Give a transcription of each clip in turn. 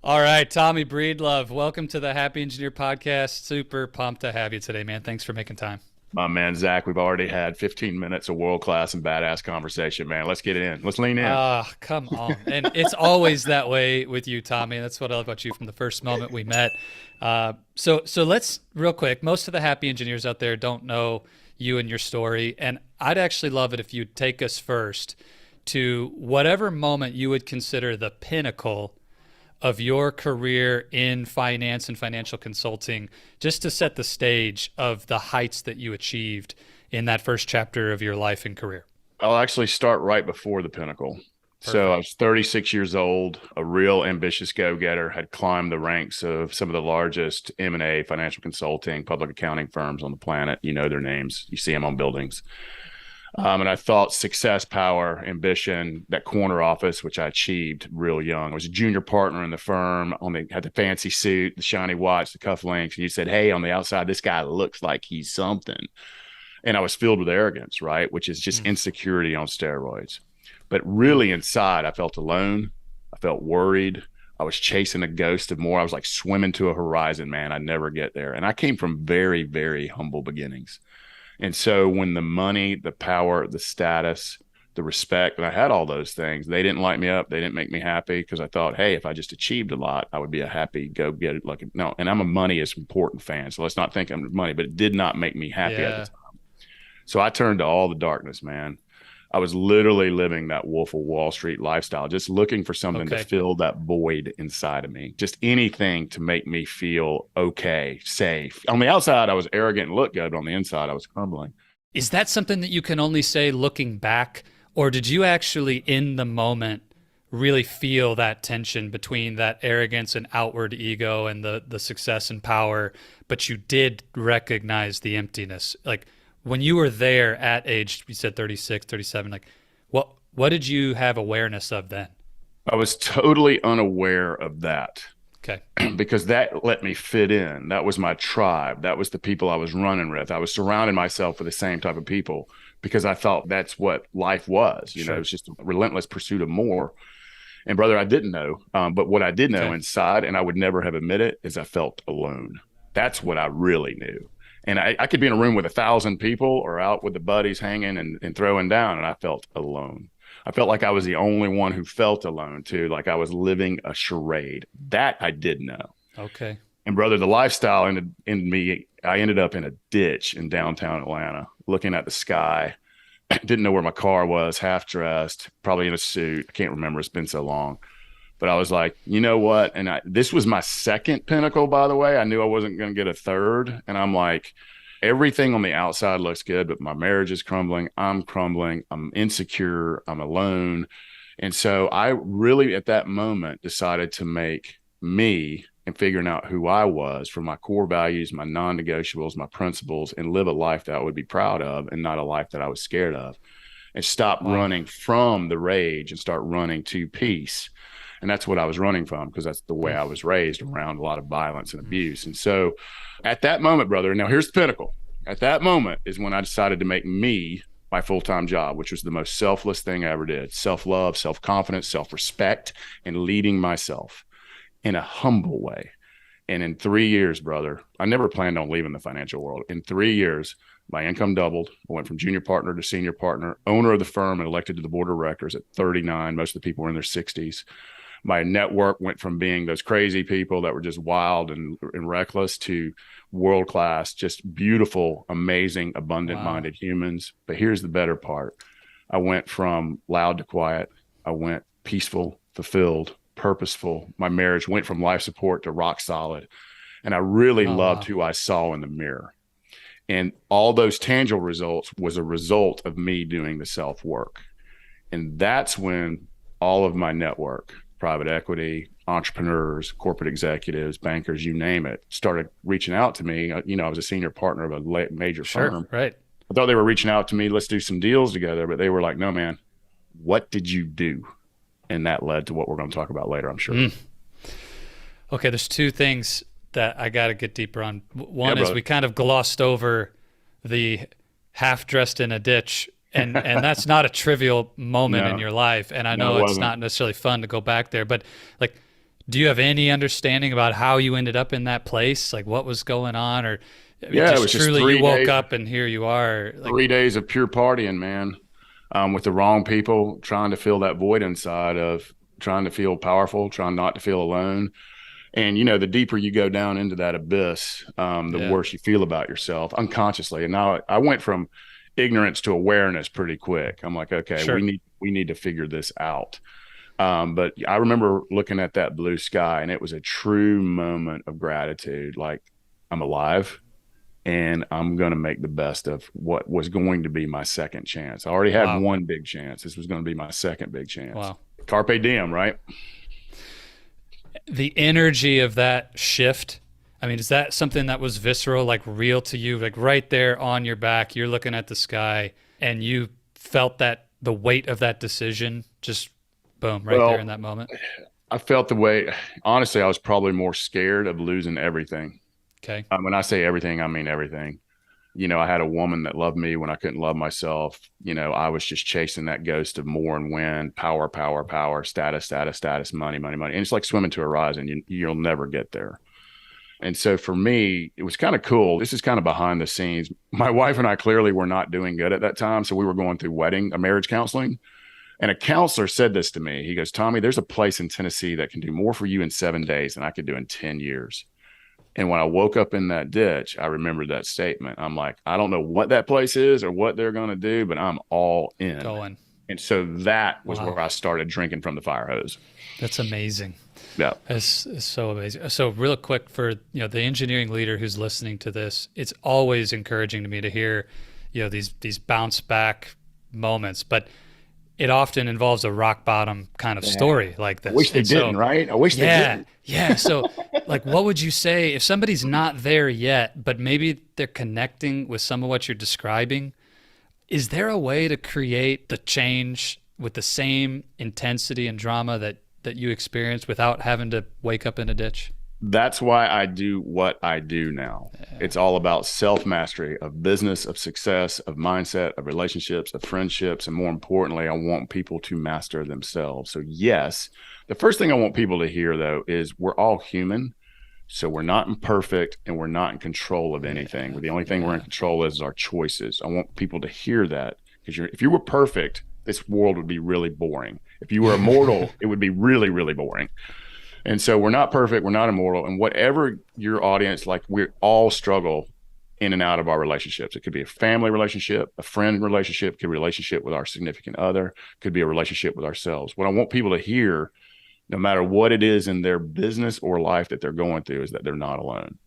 All right, Tommy Breedlove, welcome to the Happy Engineer podcast. Super pumped to have you today, man. Thanks for making time. My man, Zach, we've already had 15 minutes of world class and badass conversation, man. Let's get it in. Let's lean in. Ah, come on. And it's always that way with you, Tommy. That's what I love about you from the first moment we met. So let's real quick. Most of the happy engineers out there don't know you and your story, and I'd actually love it if you'd take us first to whatever moment you would consider the pinnacle of your career in finance and financial consulting, just to set the stage of the heights that you achieved in that first chapter of your life and career. I'll actually start right before the pinnacle. So I Perfect. was 36 years old, a real ambitious go-getter, had climbed the ranks of some of the largest M&A financial consulting, public accounting firms on the planet. You know their names. You see them on buildings. And I thought success, power, ambition, that corner office, which I achieved real young. I was a junior partner in the firm, had the fancy suit, the shiny watch, the cufflinks. And you said, hey, on the outside, this guy looks like he's something. And I was filled with arrogance, right? Which is just Mm. insecurity on steroids. But really inside, I felt alone. I felt worried. I was chasing a ghost of more. I was like swimming to a horizon, man. I'd never get there. And I came from very, very humble beginnings. And so when the money, the power, the status, the respect, and I had all those things, they didn't light me up. They didn't make me happy because I thought, hey, if I just achieved a lot, I would be a happy go get it. Like, no, and I'm a money is important fan. So let's not think I'm money, but it did not make me happy at the Yeah. time. So I turned to all the darkness, man. I was literally living that Wolf of Wall Street lifestyle, just looking for something to Okay. fill that void inside of me, just anything to make me feel okay, safe. On the outside, I was arrogant and looked good, but on the inside, I was crumbling. Is that something that you can only say looking back, or did you actually in the moment really feel that tension between that arrogance and outward ego and the success and power, but you did recognize the emptiness? Like when you were there at age, you said 36, 37, like what did you have awareness of then? I was totally unaware of that Okay. because that let me fit in. That was my tribe. That was the people I was running with. I was surrounding myself with the same type of people because I thought that's what life was. You know, it Sure. was just a relentless pursuit of more. And brother, I didn't know. But what I did know Okay. inside, and I would never have admitted, is I felt alone. That's what I really knew. And I could be in a room with 1,000 people or out with the buddies hanging and throwing down, and I felt alone. I felt like I was the only one who felt alone too, like I was living a charade. That I did know. Okay. And brother, the lifestyle in me, I ended up in a ditch in downtown Atlanta, looking at the sky. Didn't know where my car was, half dressed, probably in a suit. I can't remember. It's been so long. But I was like, you know what? And this was my second pinnacle, by the way. I knew I wasn't going to get a third. And I'm like, everything on the outside looks good, but my marriage is crumbling. I'm crumbling. I'm insecure. I'm alone. And so I really, at that moment, decided to make me and figuring out who I was from my core values, my non negotiables, my principles, and live a life that I would be proud of and not a life that I was scared of. And stop Wow. running from the rage and start running to peace. And that's what I was running from because that's the way Mm. I was raised around a lot of violence and abuse. And so at that moment, brother, now here's the pinnacle. At that moment is when I decided to make me my full-time job, which was the most selfless thing I ever did. Self-love, self-confidence, self-respect, and leading myself in a humble way. And in 3 years, brother, I never planned on leaving the financial world. In 3 years, my income doubled. I went from junior partner to senior partner, owner of the firm, and elected to the board of directors at 39. Most of the people were in their 60s. My network went from being those crazy people that were just wild and reckless to world class, just beautiful, amazing, abundant Wow. minded humans. But here's the better part. I went from loud to quiet. I went peaceful, fulfilled, purposeful. My marriage went from life support to rock solid. And I really Oh, loved wow. who I saw in the mirror. And all those tangible results was a result of me doing the self work. And that's when all of my network, private equity, entrepreneurs, corporate executives, bankers, you name it, started reaching out to me. You know, I was a senior partner of a major Sure. firm. Right. I thought they were reaching out to me, let's do some deals together. But they were like, no, man, what did you do? And that led to what we're going to talk about later, I'm sure. Mm. Okay, there's two things that I got to get deeper on. Yeah, One is brother. we kind of glossed over the half dressed in a ditch, and that's not a trivial moment in No, your life. And I no, know it it's wasn't. not necessarily fun to go back there, but like do you have any understanding about how you ended up in that place? Like what was going on? Or I mean, Yeah, it just was just truly you woke up and here you are. Like, 3 days of pure partying, man, with the wrong people, trying to fill that void inside of trying to feel powerful, trying not to feel alone. And, the deeper you go down into that abyss, the yeah, worse you feel about yourself unconsciously. And now I went from ignorance to awareness pretty quick. I'm like, okay, sure. we need to figure this out. But I remember looking at that blue sky, and it was a true moment of gratitude. Like, I'm alive and I'm going to make the best of what was going to be my second chance. I already had Wow. one big chance. This was going to be my second big chance. Wow. Carpe diem, right? The energy of that shift. I mean, is that something that was visceral, like real to you, like right there on your back, you're looking at the sky and you felt that the weight of that decision just boom, right there Well, in that moment? I felt the way, honestly, I was probably more scared of losing everything. Okay. When I say everything, I mean everything. I had a woman that loved me when I couldn't love myself. I was just chasing that ghost of more and win, power, power, power, status, status, status, money, money, money. And it's like swimming to a horizon. You'll never get there. And so for me, it was kind of cool. This is kind of behind the scenes. My wife and I clearly were not doing good at that time. So we were going through marriage counseling. And a counselor said this to me. He goes, Tommy, there's a place in Tennessee that can do more for you in 7 days than I could do in 10 years. And when I woke up in that ditch, I remembered that statement. I'm like, I don't know what that place is or what they're going to do, but I'm all in. Going. And so that was Wow. where I started drinking from the fire hose. That's amazing. Yeah. It's so amazing. So real quick for, the engineering leader who's listening to this, it's always encouraging to me to hear, these bounce back moments, but it often involves a rock bottom kind of story like this. I wish they And so, didn't, right? I wish they didn't. yeah. So like, what would you say if somebody's not there yet, but maybe they're connecting with some of what you're describing? Is there a way to create the change with the same intensity and drama that you experience without having to wake up in a ditch? That's why I do what I do now. It's all about self-mastery of business, of success, of mindset, of relationships, of friendships. And more importantly, I want people to master themselves. So yes, the first thing I want people to hear though, is we're all human. So we're not imperfect and we're not in control of anything. The only thing we're in control is our choices. I want people to hear that because if you were perfect, this world would be really boring. If you were immortal, it would be really, really boring. And so we're not perfect. We're not immortal. And whatever your audience, like we all struggle in and out of our relationships. It could be a family relationship, a friend relationship, it could be a relationship with our significant other, could be a relationship with ourselves. What I want people to hear, no matter what it is in their business or life that they're going through, is that they're not alone.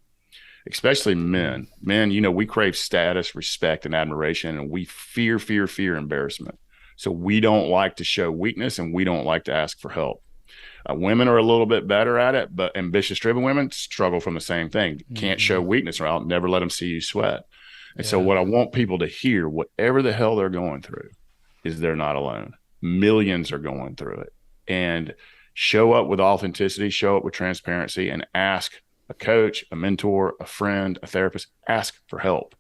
Especially men. Men, we crave status, respect, and admiration, and we fear embarrassment. So we don't like to show weakness and we don't like to ask for help. Women are a little bit better at it, but ambitious driven women struggle from the same thing. Can't show weakness or I'll never let them see you sweat. And so what I want people to hear, whatever the hell they're going through, is they're not alone. Millions are going through it. And show up with authenticity, show up with transparency, and ask a coach, a mentor, a friend, a therapist, ask for help.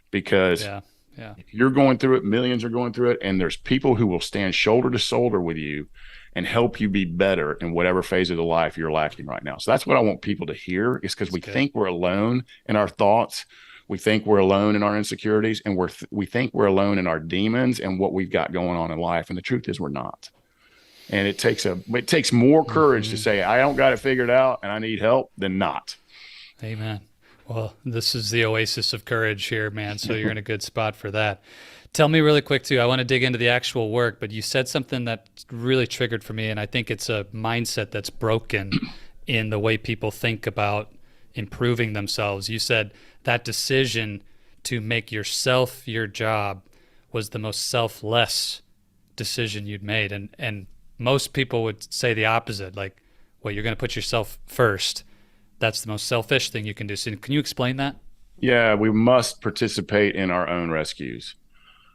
Because if you're going through it, millions are going through it, and there's people who will stand shoulder to shoulder with you and help you be better in whatever phase of the life you're lacking right now. So that's what I want people to hear, is because we think we're alone in our thoughts. We think we're alone in our insecurities, and we think we're alone in our demons and what we've got going on in life. And the truth is we're not. And it takes more courage to say, I don't got it figured out and I need help than not. Amen. Well, this is the oasis of courage here, man. So you're in a good spot for that. Tell me really quick too, I want to dig into the actual work, but you said something that really triggered for me. And I think it's a mindset that's broken in the way people think about improving themselves. You said that decision to make yourself your job was the most selfless decision you'd made. And most people would say the opposite, like, well, you're going to put yourself first. That's the most selfish thing you can do. So can you explain that? Yeah, we must participate in our own rescues.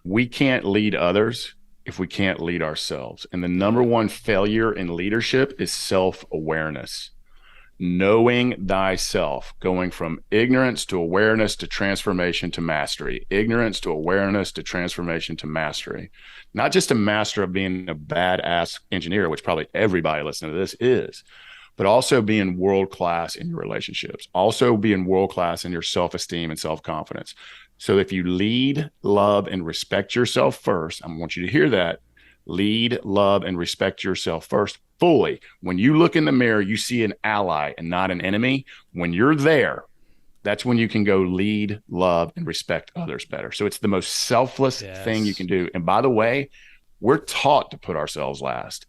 We can't lead others if we can't lead ourselves. And the number one failure in leadership is self-awareness. Knowing thyself, going from ignorance to awareness to transformation to mastery, ignorance to awareness to transformation to mastery. Not just a master of being a badass engineer, which probably everybody listening to this is, but also being world class in your relationships, also being world class in your self esteem and self confidence. So if you lead, love, and respect yourself first, I want you to hear that. Lead, love, and respect yourself first fully. When you look in the mirror, you see an ally and not an enemy. When you're there, that's when you can go lead, love, and respect others better. So it's the most selfless thing you can do. And by the way, we're taught to put ourselves last.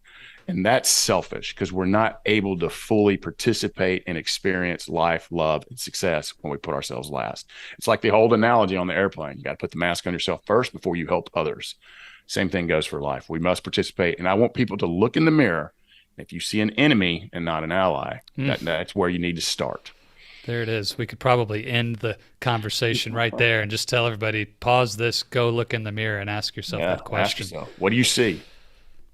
And that's selfish because we're not able to fully participate and experience life, love, and success when we put ourselves last. It's like the old analogy on the airplane. You got to put the mask on yourself first before you help others. Same thing goes for life. We must participate. And I want people to look in the mirror. If you see an enemy and not an ally, that's where you need to start. There it is. We could probably end the conversation right there and just tell everybody, pause this, go look in the mirror and ask yourself that question. Ask yourself, what do you see?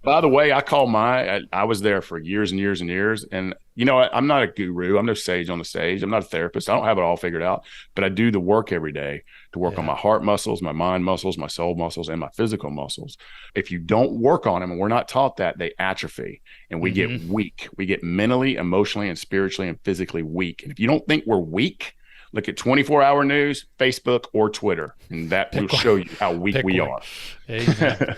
By the way, I was there for years and years and years. And, I'm not a guru. I'm no sage on the stage. I'm not a therapist. I don't have it all figured out. But I do the work every day to work on my heart muscles, my mind muscles, my soul muscles, and my physical muscles. If you don't work on them, and we're not taught that, they atrophy and we get weak. We get mentally, emotionally, and spiritually and physically weak. And if you don't think we're weak, look at 24-hour news, Facebook, or Twitter, and that will show you how weak we are. Amen.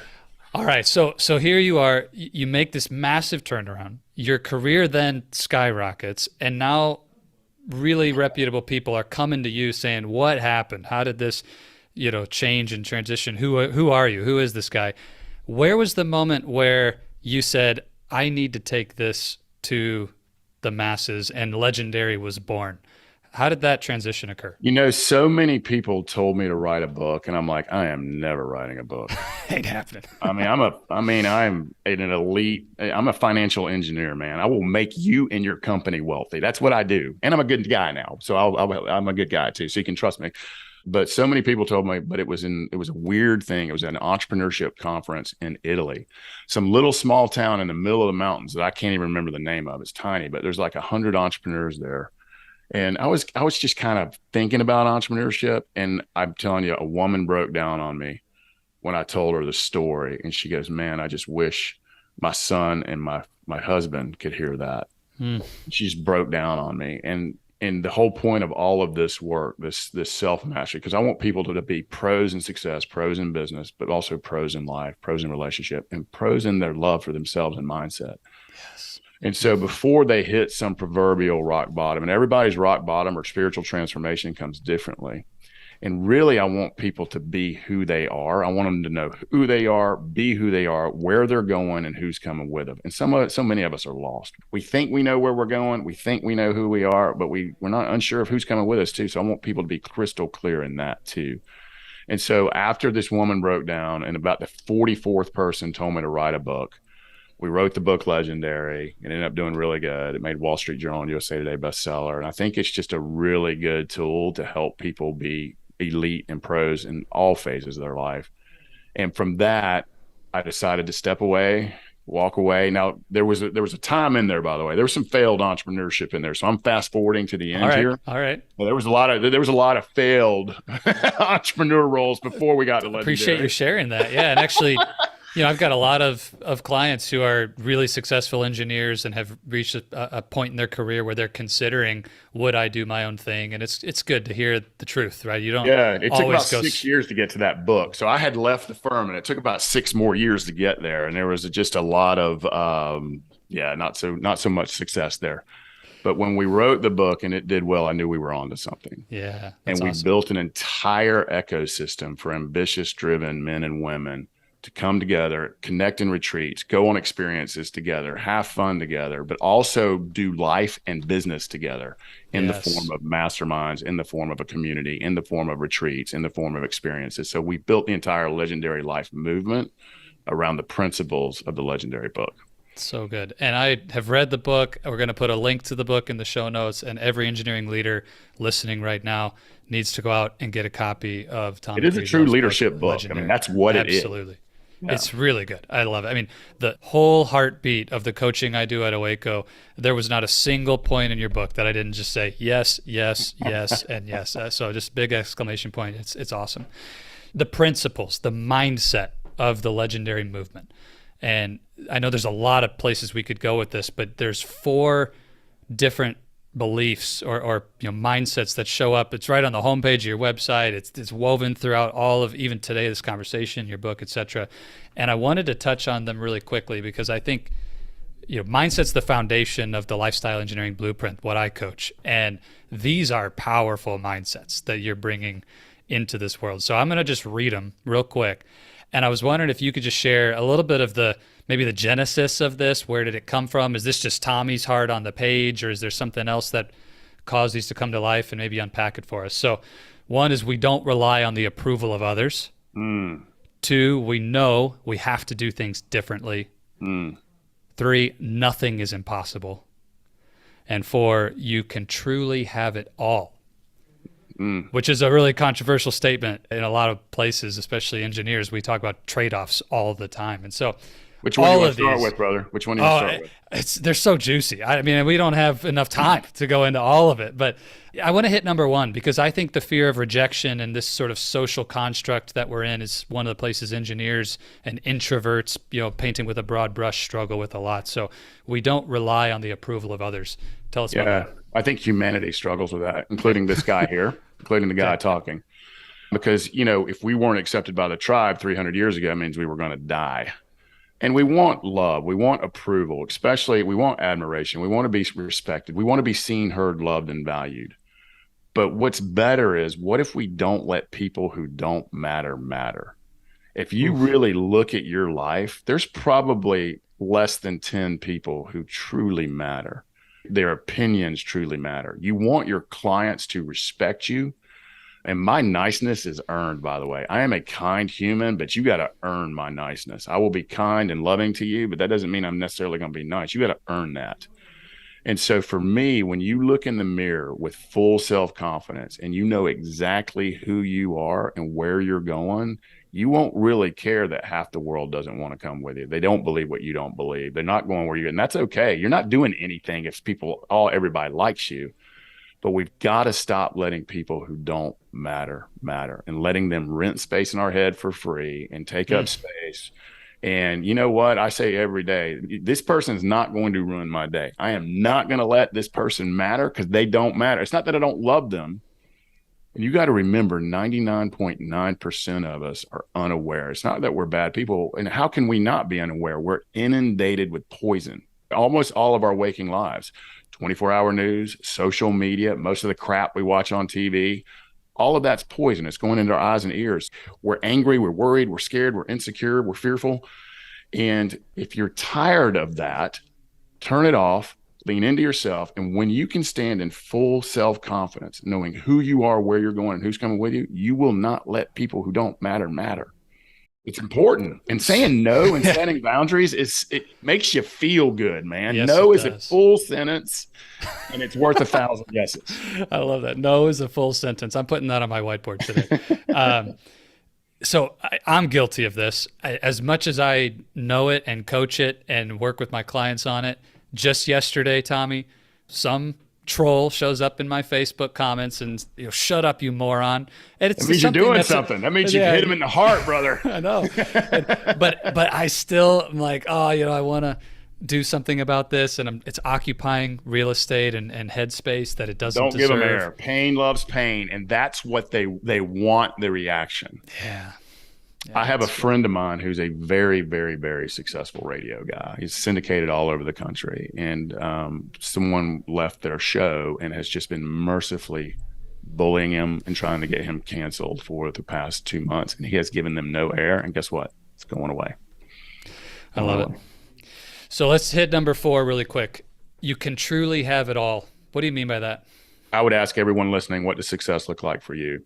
All right, so here you are. You make this massive turnaround. Your career then skyrockets, and now really reputable people are coming to you saying, "What happened? How did this, change and transition? Who are you? Who is this guy?" Where was the moment where you said, "I need to take this to the masses," and Legendary was born? How did that transition occur? So many people told me to write a book, and I'm like, I am never writing a book. Ain't happening. I'm an elite. I'm a financial engineer, man. I will make you and your company wealthy. That's what I do, and I'm a good guy now. So I'm a good guy too. So you can trust me. But so many people told me, but it was a weird thing. It was an entrepreneurship conference in Italy, some little small town in the middle of the mountains that I can't even remember the name of. It's tiny, but there's like 100 entrepreneurs there. And I was just kind of thinking about entrepreneurship. And I'm telling you, a woman broke down on me when I told her the story. And she goes, "Man, I just wish my son and my husband could hear that." She just broke down on me. And the whole point of all of this work, this self-mastery, because I want people to be pros in success, pros in business, but also pros in life, pros in relationship, and pros in their love for themselves and mindset. Yes. And so before they hit some proverbial rock bottom, and everybody's rock bottom or spiritual transformation comes differently. And really, I want people to be who they are. I want them to know who they are, be who they are, where they're going, and who's coming with them. And so many of us are lost. We think we know where we're going. We think we know who we are, but we're not unsure of who's coming with us too. So I want people to be crystal clear in that too. And so after this woman broke down, and about the 44th person told me to write a book, we wrote the book Legendary. It ended up doing really good. It made Wall Street Journal and USA Today bestseller. And I think it's just a really good tool to help people be elite and pros in all phases of their life. And from that, I decided to step away, walk away. Now, there was a time in there, by the way. There was some failed entrepreneurship in there. So I'm fast forwarding to the end here. All right. Well, there was a lot of failed entrepreneur roles before we got to Legendary. Appreciate you sharing that. Yeah, and actually, I've got a lot of clients who are really successful engineers and have reached a point in their career where they're considering, would I do my own thing? And it's good to hear the truth, right? You don't. Yeah, it took about 6 years to get to that book. So I had left the firm, and it took about 6 more years to get there. And there was just a lot of not so much success there. But when we wrote the book and it did well, I knew we were onto something. Yeah, and we built an entire ecosystem for ambitious, driven men and women to come together, connect in retreats, go on experiences together, have fun together, but also do life and business together in the form of masterminds, in the form of a community, in the form of retreats, in the form of experiences. So we built the entire Legendary Life movement around the principles of the Legendary book. So good. And I have read the book. We're going to put a link to the book in the show notes, and every engineering leader listening right now needs to go out and get a copy of Tom. It is a true leadership book. Legendary. I mean, that's what it is. Absolutely. Yeah. It's really good. I love it. I mean, the whole heartbeat of the coaching I do at Owaco, there was not a single point in your book that I didn't just say yes, yes, yes, and yes. So just big exclamation point. It's awesome. The principles, the mindset of the Legendary movement. And I know there's a lot of places we could go with this, but there's 4 different beliefs or mindsets that show up. It's right on the homepage of your website. It's woven throughout all of even today this conversation, your book, etc. And I wanted to touch on them really quickly because I think mindset's the foundation of the lifestyle engineering blueprint, what I coach, and these are powerful mindsets that you're bringing into this world. So I'm going to just read them real quick. And I was wondering if you could just share a little bit of maybe the genesis of this. Where did it come from? Is this just Tommy's heart on the page, or is there something else that caused these to come to life, and maybe unpack it for us? So one is we don't rely on the approval of others. Two, we know we have to do things differently. Three, nothing is impossible. And four, you can truly have it all. Which is a really controversial statement in a lot of places, especially engineers. We talk about trade-offs all the time. And so which one do you want to start with, brother? Which one do you want to start with? They're so juicy. I mean, we don't have enough time to go into all of it, but I want to hit number one because I think the fear of rejection and this sort of social construct that we're in is one of the places engineers and introverts, painting with a broad brush, struggle with a lot. So we don't rely on the approval of others. Tell us about that. I think humanity struggles with that, including this guy here, including the guy talking. Because, if we weren't accepted by the tribe 300 years ago, it means we were going to die. And we want love. We want approval, especially we want admiration. We want to be respected. We want to be seen, heard, loved, and valued. But what's better is, what if we don't let people who don't matter? If you really look at your life, there's probably less than 10 people who truly matter. Their opinions truly matter. You want your clients to respect you. And my niceness is earned, by the way. I am a kind human, but you got to earn my niceness. I will be kind and loving to you, but that doesn't mean I'm necessarily going to be nice. You got to earn that. And so for me, when you look in the mirror with full self-confidence and you know exactly who you are and where you're going, you won't really care that half the world doesn't want to come with you. They don't believe what you don't believe. They're not going where you're going. And that's okay. You're not doing anything if everybody likes you. But we've got to stop letting people who don't matter and letting them rent space in our head for free and take up space. And you know what? I say every day, this person is not going to ruin my day. I am not going to let this person matter because they don't matter. It's not that I don't love them. And you got to remember, 99.9% of us are unaware. It's not that we're bad people. And how can we not be unaware? We're inundated with poison almost all of our waking lives. 24-hour news, social media, most of the crap we watch on TV, all of that's poison. It's going into our eyes and ears. We're angry, we're worried, we're scared, we're insecure, we're fearful. And if you're tired of that, turn it off, lean into yourself. And when you can stand in full self-confidence, knowing who you are, where you're going, and who's coming with you, you will not let people who don't matter. It's important. And saying no and setting boundaries it makes you feel good, man. Yes, no is a full sentence and it's worth 1,000 yeses. I love that. No is a full sentence. I'm putting that on my whiteboard today. So I'm guilty of this. As much as I know it and coach it and work with my clients on it, just yesterday, Tommy, some troll shows up in my Facebook comments and shut up, you moron. And it means you're doing something. That means you hit him in the heart, brother. I know. But I still am like, I want to do something about this, and it's occupying real estate and headspace that it doesn't deserve. Don't give them air. Pain loves pain, and that's what they want, the reaction. Yeah. I have a friend of mine who's a very, very, very successful radio guy. He's syndicated all over the country. And someone left their show and has just been mercifully bullying him and trying to get him canceled for the past 2 months. And he has given them no air. And guess what? It's going away. I love it. So let's hit number 4 really quick. You can truly have it all. What do you mean by that? I would ask everyone listening, what does success look like for you?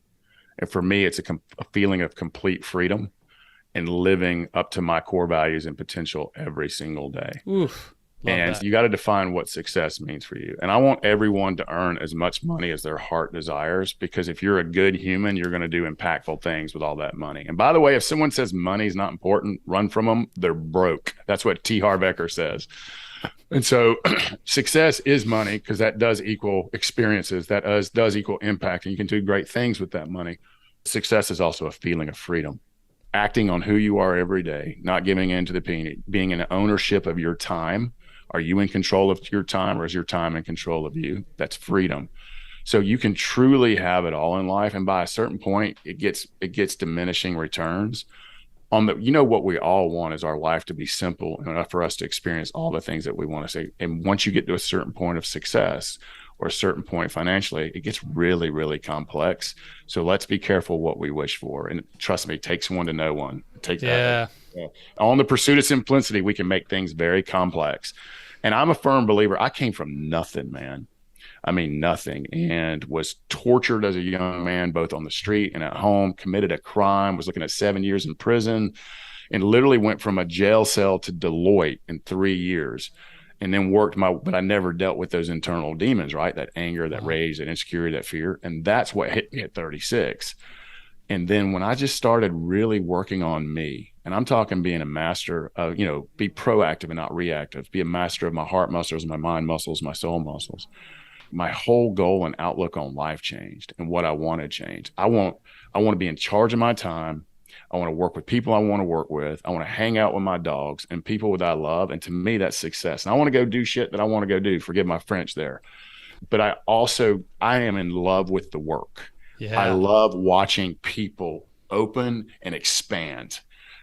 And for me, it's a feeling of complete freedom and living up to my core values and potential every single day. Oof, and that. You got to define what success means for you. And I want everyone to earn as much money as their heart desires, because if you're a good human, you're going to do impactful things with all that money. And by the way, if someone says money is not important, run from them. They're broke. That's what T. Harv Eker says. And so success is money, because that does equal experiences, that does equal impact, and you can do great things with that money. Success is also a feeling of freedom, acting on who you are every day, not giving in to the pain, being in ownership of your time, Are you in control of your time, or is your time in control of you? That's freedom. So you can truly have it all in life. And by a certain point, it gets diminishing returns. What we all want is our life to be simple enough for us to experience all the things that we want to see. And once you get to a certain point of success or a certain point financially, it gets really, really complex. So let's be careful what we wish for. And trust me, it takes one to know one. Take that. Yeah. On the pursuit of simplicity, we can make things very complex. And I'm a firm believer. I came from nothing, man. I mean, nothing, and was tortured as a young man, both on the street and at home, committed a crime, was looking at 7 years in prison, and literally went from a jail cell to Deloitte in 3 years. And then but I never dealt with those internal demons, right? That anger, that rage, that insecurity, that fear. And that's what hit me at 36. And then when I just started really working on me, and I'm talking being a master of, be proactive and not reactive, be a master of my heart muscles, my mind muscles, my soul muscles, my whole goal and outlook on life changed, and what I want to change. I want to be in charge of my time. I want to work with people I want to work with. I want to hang out with my dogs and people that I love. And to me, that's success. And I want to go do shit that I want to go do. Forgive my French there. But I am in love with the work. Yeah. I love watching people open and expand.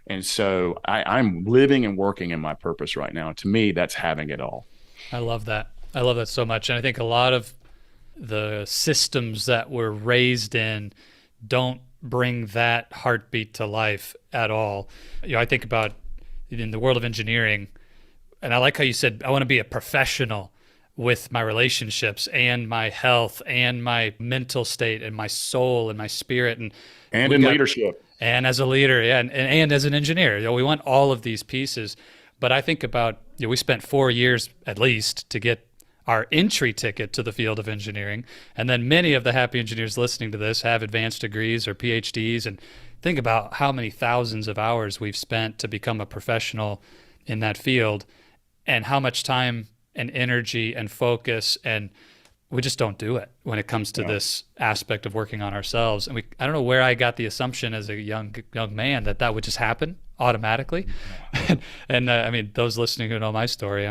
And so I'm living and working in my purpose right now. To me, that's having it all. I love that. I love that so much. And I think a lot of the systems that we're raised in don't bring that heartbeat to life at all. I think about in the world of engineering, and I like how you said, I want to be a professional with my relationships and my health and my mental state and my soul and my spirit. And in leadership. And as a leader, yeah, and as an engineer. We want all of these pieces. But I think about, we spent 4 years at least to get our entry ticket to the field of engineering. And then many of the happy engineers listening to this have advanced degrees or PhDs. And think about how many thousands of hours we've spent to become a professional in that field, and how much time and energy and focus, and we just don't do it when it comes to this aspect of working on ourselves. And I don't know where I got the assumption as a young man that would just happen automatically. And I mean, those listening who know my story,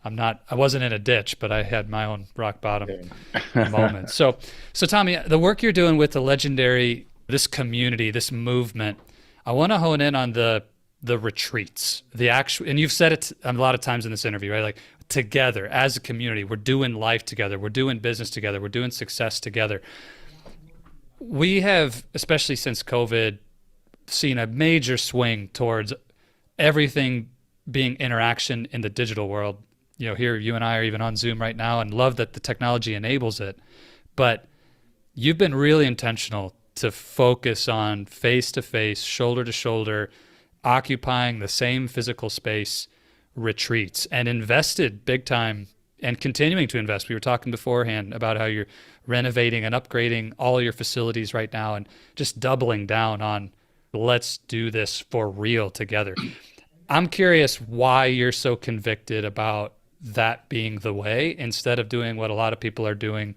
I wasn't in a ditch, but I had my own rock bottom moment. So Tommy, the work you're doing with this community, this movement, I want to hone in on the retreats, and you've said it a lot of times in this interview, right? Like, together as a community, we're doing life together, we're doing business together, we're doing success together. We have, especially since COVID, seen a major swing towards everything being interaction in the digital world. Here you and I are even on Zoom right now, and love that the technology enables it. But you've been really intentional to focus on face-to-face, shoulder-to-shoulder, occupying the same physical space retreats, and invested big time and continuing to invest. We were talking beforehand about how you're renovating and upgrading all your facilities right now, and just doubling down on, let's do this for real together. I'm curious why you're so convicted about that being the way, instead of doing what a lot of people are doing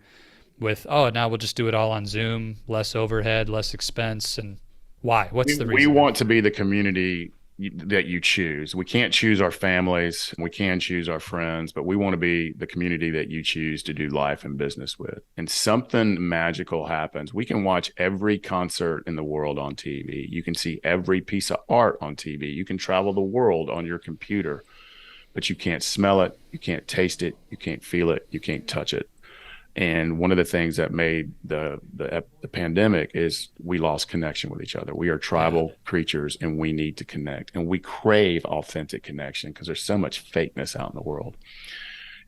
with, now we'll just do it all on Zoom, less overhead, less expense. And why? What's the reason? We want to be the community that you choose. We can't choose our families. We can choose our friends, but we want to be the community that you choose to do life and business with. And something magical happens. We can watch every concert in the world on TV. You can see every piece of art on TV. You can travel the world on your computer, but you can't smell it. You can't taste it. You can't feel it. You can't touch it. And one of the things that made the pandemic is we lost connection with each other. We are tribal creatures, and we need to connect, and we crave authentic connection because there's so much fakeness out in the world.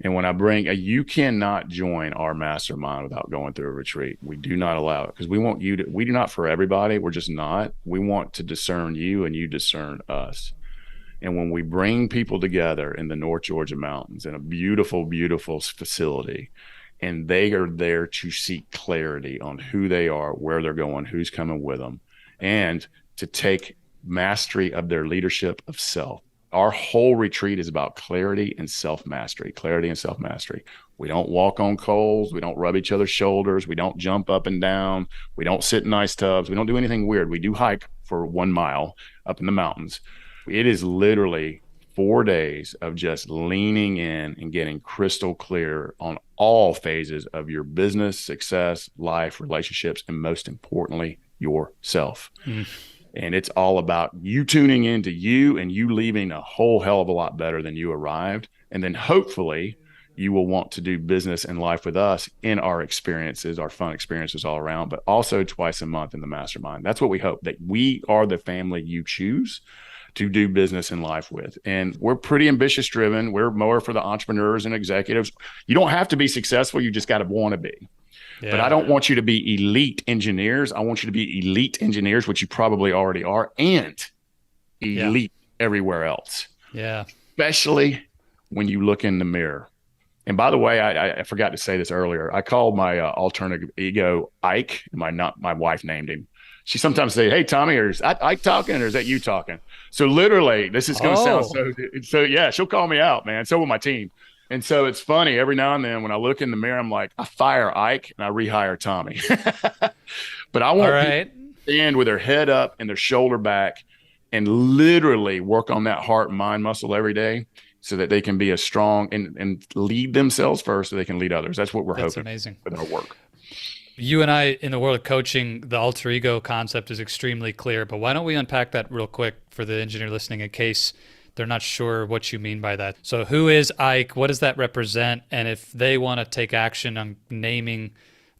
And when I bring you cannot join our mastermind without going through a retreat. We do not allow it because we do not for everybody. We're just not. We want to discern you, and you discern us. And when we bring people together in the North Georgia mountains in a beautiful, beautiful facility, and they are there to seek clarity on who they are, where they're going, who's coming with them, and to take mastery of their leadership of self. Our whole retreat is about clarity and self-mastery, clarity and self-mastery. We don't walk on coals. We don't rub each other's shoulders. We don't jump up and down. We don't sit in ice tubs. We don't do anything weird. We do hike for 1 mile up in the mountains. It is literally 4 days of just leaning in and getting crystal clear on all phases of your business, success, life, relationships, and most importantly, yourself. And it's all about you tuning into you and you leaving a whole hell of a lot better than you arrived. And then hopefully you will want to do business and life with us in our experiences, our fun experiences all around, but also twice a month in the mastermind. That's what we hope, that we are the family you choose to do business and life with. And we're pretty ambitious driven. We're more for the entrepreneurs and executives. You don't have to be successful. You just got to want to be. Yeah. But I don't want you to be elite engineers. I want you to be elite engineers, which you probably already are, and elite everywhere else. Yeah. Especially when you look in the mirror. And by the way, I forgot to say this earlier. I called my alternative ego Ike. My wife named him. She sometimes say, "Hey, Tommy, is that Ike talking or is that you talking?" So literally, this is going to sound so yeah, she'll call me out, man. So will my team. And so it's funny, every now and then when I look in the mirror, I'm like, I fire Ike and I rehire Tommy. But I want people to stand with their head up and their shoulder back and literally work on that heart and mind muscle every day so that they can be as strong and lead themselves first so they can lead others. That's what we're hoping with our work. You and I, in the world of coaching, the alter ego concept is extremely clear, but why don't we unpack that real quick for the engineer listening in case they're not sure what you mean by that. So who is Ike? What does that represent? And if they want to take action on naming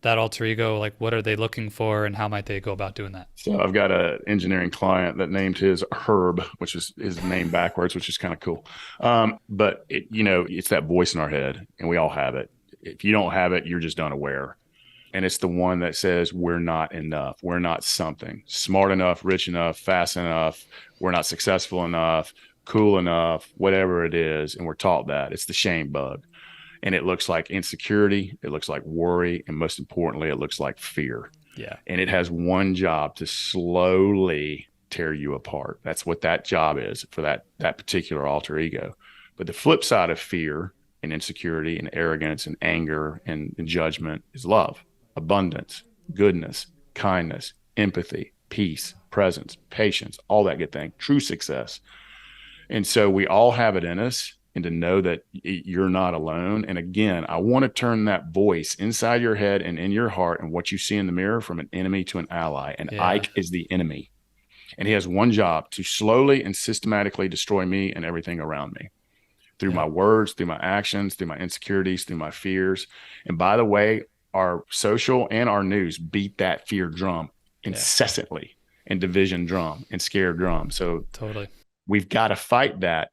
that alter ego, like what are they looking for and how might they go about doing that? So I've got an engineering client that named his Herb, which is his name backwards, which is kind of cool. But it's that voice in our head and we all have it. If you don't have it, you're just unaware. And it's the one that says we're not enough. We're not something smart enough, rich enough, fast enough. We're not successful enough, cool enough, whatever it is. And we're taught that. It's the shame bug. And it looks like insecurity. It looks like worry. And most importantly, it looks like fear. Yeah. And it has one job to slowly tear you apart. That's what that job is for that particular alter ego. But the flip side of fear and insecurity and arrogance and anger and judgment is love. Abundance, goodness, kindness, empathy, peace, presence, patience, all that good thing, true success. And so we all have it in us, and to know that you're not alone. And again, I want to turn that voice inside your head and in your heart and what you see in the mirror from an enemy to an ally. And Ike is the enemy. And he has one job: to slowly and systematically destroy me and everything around me through my words, through my actions, through my insecurities, through my fears. And by the way, our social and our news beat that fear drum incessantly, and division drum and scare drum. So totally, we've got to fight that.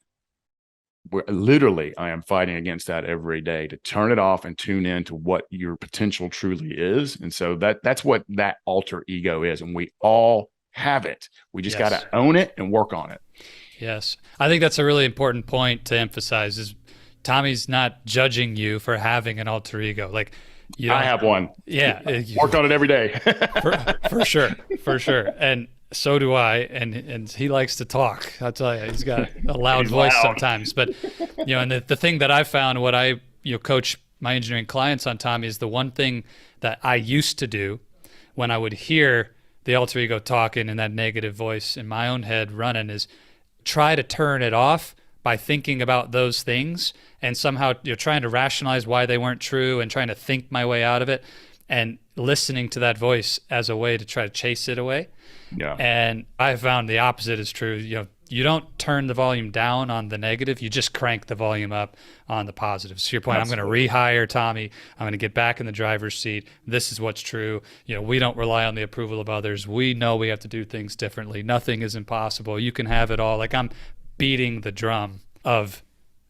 I am fighting against that every day, to turn it off and tune in to what your potential truly is. And so that's what that alter ego is. And we all have it. We just got to own it and work on it. Yes. I think that's a really important point to emphasize is Tommy's not judging you for having an alter ego. Like, I have one. Yeah. Work on it every day. for sure. And so do I. And he likes to talk. I'll tell you, he's got a loud voice sometimes. But, and the thing that I found, what I coach my engineering clients on, Tommy, is the one thing that I used to do when I would hear the alter ego talking and that negative voice in my own head running is try to turn it off by thinking about those things and somehow you're trying to rationalize why they weren't true and trying to think my way out of it and listening to that voice as a way to try to chase it away. Yeah. And I found the opposite is true. You don't turn the volume down on the negative. You just crank the volume up on the positive. So to your point, Absolutely. I'm going to rehire Tommy. I'm going to get back in the driver's seat. This is what's true. We don't rely on the approval of others. We know we have to do things differently. Nothing is impossible. You can have it all. Like, I'm beating the drum of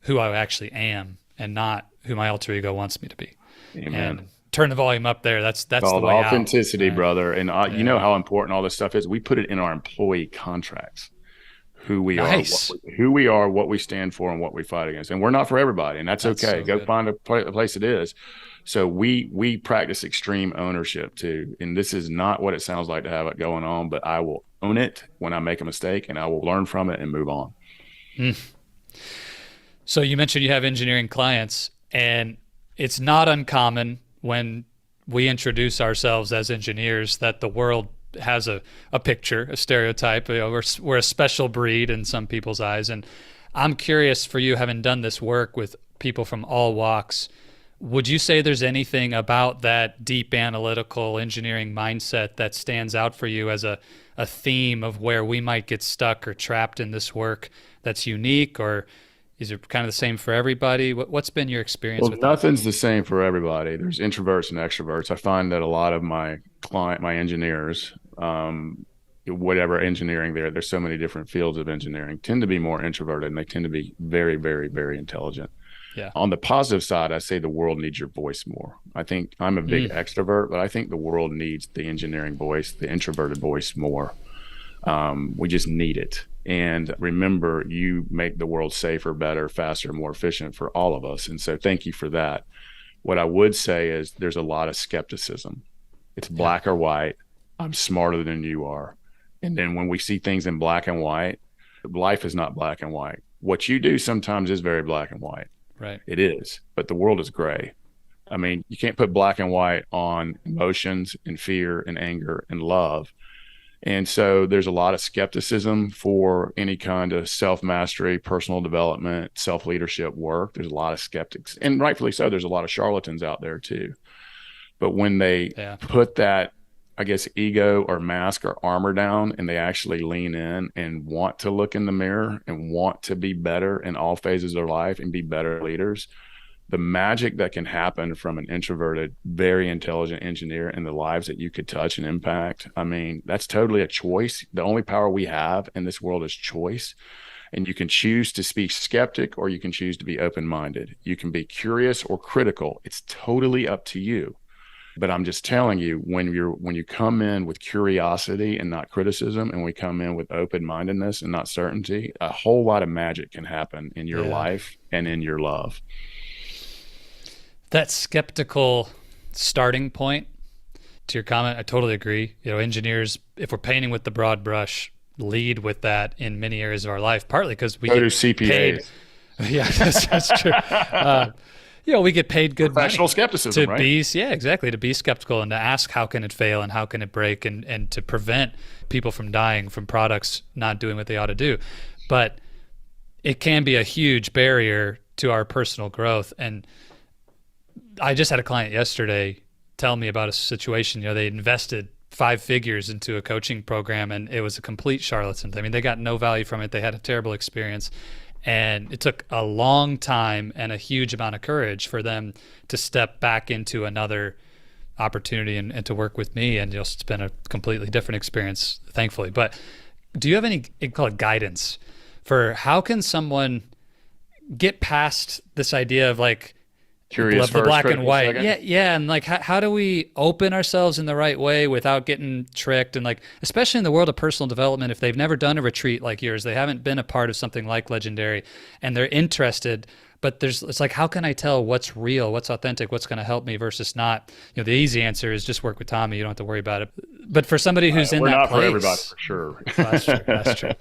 who I actually am and not who my alter ego wants me to be. Amen. And turn the volume up there. That's the way authenticity, out. Brother. And you know how important all this stuff is. We put it in our employee contracts. Who we are, what we stand for, and what we fight against. And we're not for everybody, and that's okay. So go find a place it is. So we practice extreme ownership too. And this is not what it sounds like to have it going on, but I will own it when I make a mistake, and I will learn from it and move on. So you mentioned you have engineering clients, and it's not uncommon when we introduce ourselves as engineers that the world has a picture, a stereotype. We're a special breed in some people's eyes. And I'm curious for you, having done this work with people from all walks, would you say there's anything about that deep analytical engineering mindset that stands out for you as a theme of where we might get stuck or trapped in this work that's unique, or is it kind of the same for everybody? What's been your experience Well, with that? nothing's the same for everybody. There's introverts and extroverts. I find that a lot of my engineers, whatever engineering there's so many different fields of engineering, tend to be more introverted, and they tend to be very, very, very intelligent. Yeah. On the positive side, I say the world needs your voice more. I think I'm a big Mm, extrovert, but I think the world needs the engineering voice, the introverted voice more. We just need it. And remember, you make the world safer, better, faster, more efficient for all of us. And so thank you for that. What I would say is there's a lot of skepticism. It's yeah. black or white. I'm smarter than you are. And then when we see things in black and white, life is not black and white. What you do sometimes is very black and white. Right. It is, but the world is gray. I mean, you can't put black and white on emotions and fear and anger and love. And so there's a lot of skepticism for any kind of self mastery, personal development, self leadership work. There's a lot of skeptics, and rightfully so. There's a lot of charlatans out there too. But when they Yeah. put that, I guess, ego or mask or armor down, and they actually lean in and want to look in the mirror and want to be better in all phases of their life and be better leaders, the magic that can happen from an introverted, very intelligent engineer in the lives that you could touch and impact. I mean, that's totally a choice. The only power we have in this world is choice. And you can choose to be skeptic, or you can choose to be open-minded. You can be curious or critical. It's totally up to you. But I'm just telling you, when you come in with curiosity and not criticism, and we come in with open-mindedness and not certainty, a whole lot of magic can happen in your Yeah. life and in your love. That skeptical starting point, to your comment, I totally agree. You know, engineers, if we're painting with the broad brush, lead with that in many areas of our life, partly because we So do get paid. CPAs. Yeah, that's true. You know, we get paid good money Professional skepticism, to right? be, yeah, exactly, to be skeptical and to ask how can it fail and how can it break, and to prevent people from dying from products not doing what they ought to do. But it can be a huge barrier to our personal growth. And I just had a client yesterday tell me about a situation. You know, they invested 5 figures into a coaching program, and it was a complete charlatan. I mean, they got no value from it. They had a terrible experience. And it took a long time and a huge amount of courage for them to step back into another opportunity and to work with me. And just it's been a completely different experience, thankfully. But do you have any, call it guidance, for how can someone get past this idea of like Curious the first, black and critical white? second. Yeah, and like how do we open ourselves in the right way without getting tricked? And like, especially in the world of personal development, if they've never done a retreat like yours, they haven't been a part of something like Legendary, and they're interested, but it's like, how can I tell what's real, what's authentic, what's going to help me versus not? You know, the easy answer is just work with Tommy. You don't have to worry about it. But for somebody who's in We're that not place, for everybody, for sure. that's true. That's true.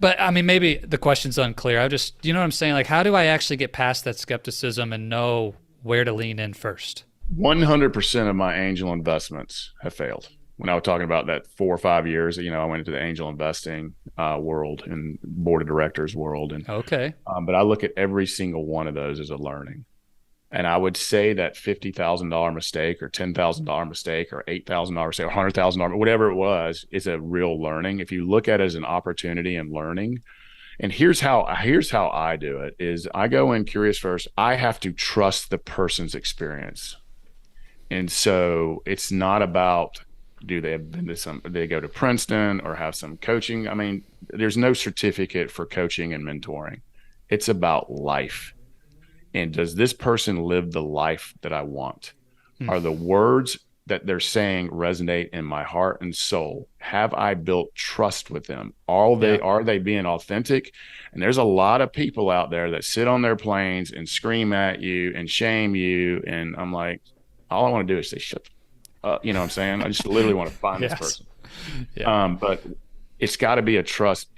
But I mean, maybe the question's unclear. You know what I'm saying? Like, how do I actually get past that skepticism and know where to lean in first? 100% of my angel investments have failed. When I was talking about that 4 or 5 years, I went into the angel investing world and board of directors world. And Okay. but I look at every single one of those as a learning. And I would say that $50,000 mistake or $10,000 mistake or $8,000 mistake or $100,000, whatever it was, is a real learning. If you look at it as an opportunity and learning, and here's how I do it is I go in curious first. I have to trust the person's experience. And so it's not about, do they have been to they go to Princeton or have some coaching? I mean, there's no certificate for coaching and mentoring. It's about life. And does this person live the life that I want? Are the words that they're saying resonate in my heart and soul? Have I built trust with them? Are they being authentic? And there's a lot of people out there that sit on their planes and scream at you and shame you. And I'm like, all I want to do is say, shut you know what I'm saying? I just literally want to find this person. Yeah. But it's got to be a trust.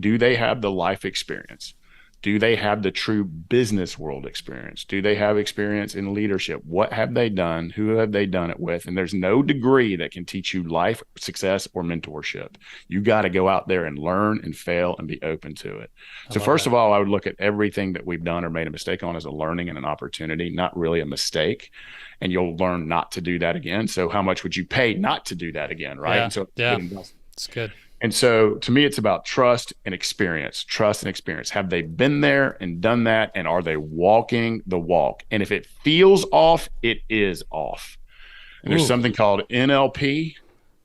Do they have the life experience? Do they have the true business world experience? Do they have experience in leadership? What have they done? Who have they done it with? And there's no degree that can teach you life, success, or mentorship. You got to go out there and learn and fail and be open to it. So first of all, I would look at everything that we've done or made a mistake on as a learning and an opportunity, not really a mistake. And you'll learn not to do that again. So how much would you pay not to do that again, right? Yeah, And so it's good. And so to me, it's about trust and experience. Trust and experience. Have they been there and done that? And are they walking the walk? And if it feels off, it is off. And there's something called NLP.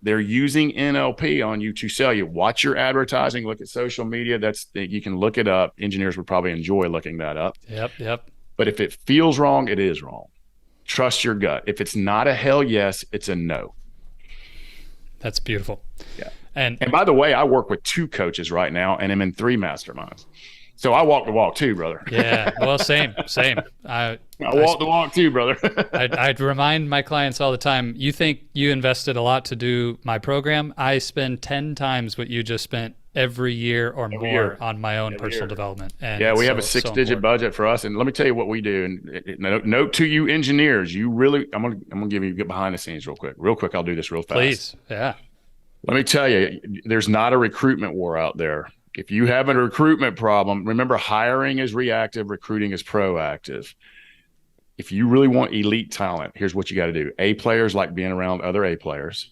They're using NLP on you to sell you. Watch your advertising, look at social media. You can look it up. Engineers would probably enjoy looking that up. Yep. But if it feels wrong, it is wrong. Trust your gut. If it's not a hell yes, it's a no. That's beautiful. Yeah. And by the way, I work with 2 coaches right now, and I'm in 3 masterminds. So I walk the walk too, brother. Yeah, well, same. I walk the walk too, brother. I'd remind my clients all the time, you think you invested a lot to do my program. I spend 10 times what you just spent every year or more on my own personal development. And yeah, we have a 6-digit budget for us. And let me tell you what we do. And note to you engineers, I'm gonna give you behind the scenes real quick. I'll do this real fast. Please. Yeah. Let me tell you, there's not a recruitment war out there. If you have a recruitment problem, remember, hiring is reactive, recruiting is proactive. If you really want elite talent, here's what you got to do. A players like being around other A players.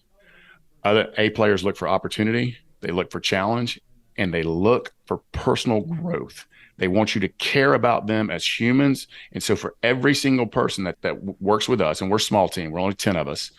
Other A players look for opportunity, they look for challenge, and they look for personal growth. They want you to care about them as humans. And so for every single person that works with us, and we're a small team, we're only 10 of us,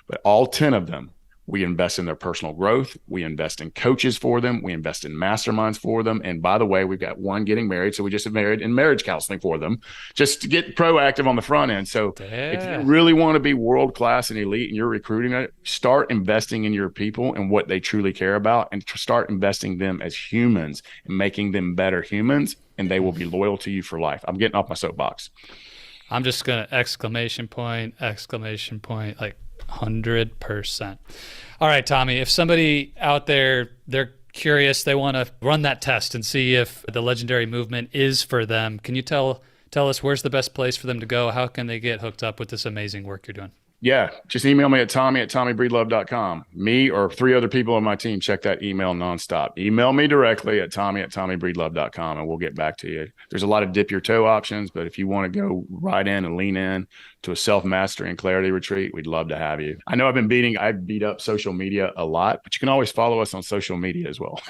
but all 10 of them, we invest in their personal growth. We invest in coaches for them. We invest in masterminds for them. And by the way, we've got one getting married. So we just married in marriage counseling for them just to get proactive on the front end. So if you really want to be world-class and elite and you're recruiting it, start investing in your people and what they truly care about, and start investing them as humans and making them better humans, and they will be loyal to you for life. I'm getting off my soapbox. I'm just going to exclamation point, like 100%. All right, Tommy, if somebody out there, they're curious, they want to run that test and see if the legendary movement is for them, can you tell us where's the best place for them to go? How can they get hooked up with this amazing work you're doing? Yeah, just email me at tommy@tommybreedlove.com. Me or 3 other people on my team check that email nonstop. Email me directly at tommy@tommybreedlove.com, and we'll get back to you. There's a lot of dip your toe options, but if you want to go right in and lean in to a self-mastery and clarity retreat, we'd love to have you. I know I beat up social media a lot, but you can always follow us on social media as well.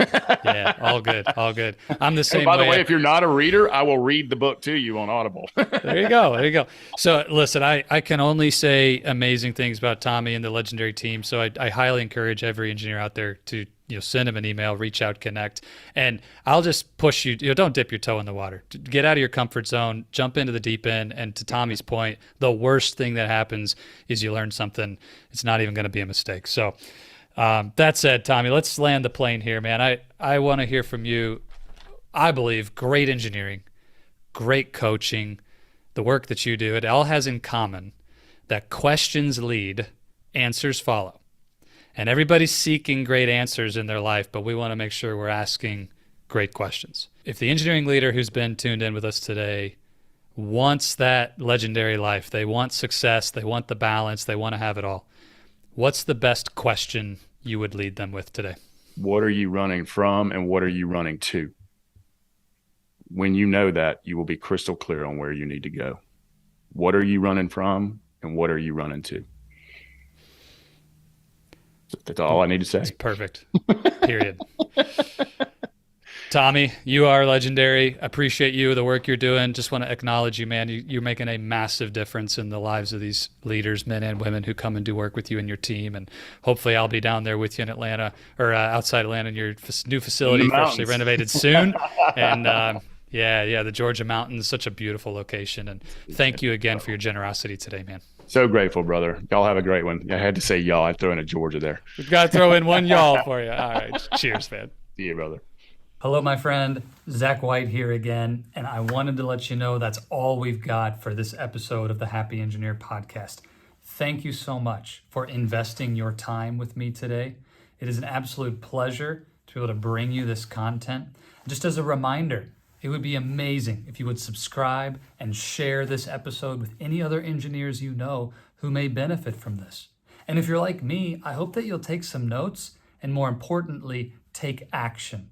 Yeah, all good. I'm the same way. By the way, if you're not a reader, I will read the book to you on Audible. There you go. So listen, I can only say amazing things about Tommy and the legendary team. So I highly encourage every engineer out there to send him an email, reach out, connect. And I'll just push you, don't dip your toe in the water. Get out of your comfort zone, jump into the deep end. And to Tommy's point, the worst thing that happens is you learn something. It's not even going to be a mistake. So that said, Tommy, let's land the plane here, man. I want to hear from you. I believe great engineering, great coaching, the work that you do, it all has in common that questions lead, answers follow. And everybody's seeking great answers in their life, but we want to make sure we're asking great questions. If the engineering leader who's been tuned in with us today wants that legendary life, they want success, they want the balance, they want to have it all, what's the best question you would lead them with today? What are you running from and what are you running to? When you know that, you will be crystal clear on where you need to go. What are you running from and what are you running to? That's all I need to say. It's perfect. Period. Tommy, you are legendary. Appreciate you, the work you're doing. Just want to acknowledge you, man. You're making a massive difference in the lives of these leaders, men and women, who come and do work with you and your team. And hopefully I'll be down there with you in Atlanta, or outside Atlanta in your new facility, freshly renovated soon. And yeah, the Georgia mountains, such a beautiful location. And thank you again for your generosity today, man. So grateful, brother. Y'all have a great one. I had to say y'all. I threw in a Georgia there. We've got to throw in one y'all for you. All right. Cheers, man. See you, brother. Hello, my friend. Zach White here again. And I wanted to let you know that's all we've got for this episode of the Happy Engineer podcast. Thank you so much for investing your time with me today. It is an absolute pleasure to be able to bring you this content. Just as a reminder, It would be amazing if you would subscribe and share this episode with any other engineers you know who may benefit from this. And if you're like me, I hope that you'll take some notes and, more importantly, take action.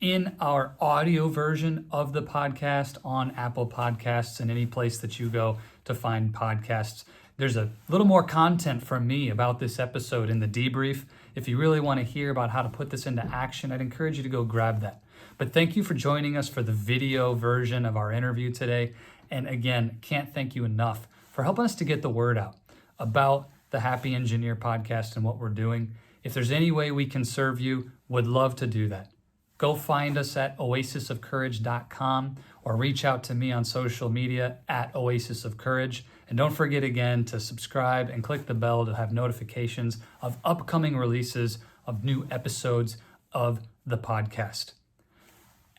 In our audio version of the podcast on Apple Podcasts and any place that you go to find podcasts, there's a little more content from me about this episode in the debrief. If you really want to hear about how to put this into action, I'd encourage you to go grab that. But thank you for joining us for the video version of our interview today. And again, can't thank you enough for helping us to get the word out about the Happy Engineer podcast and what we're doing. If there's any way we can serve you, would love to do that. Go find us at oasisofcourage.com or reach out to me on social media at Oasis of Courage. And don't forget again to subscribe and click the bell to have notifications of upcoming releases of new episodes of the podcast.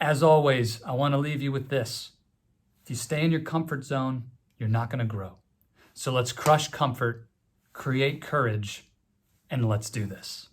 As always, I want to leave you with this. If you stay in your comfort zone, you're not going to grow. So let's crush comfort, create courage, and let's do this.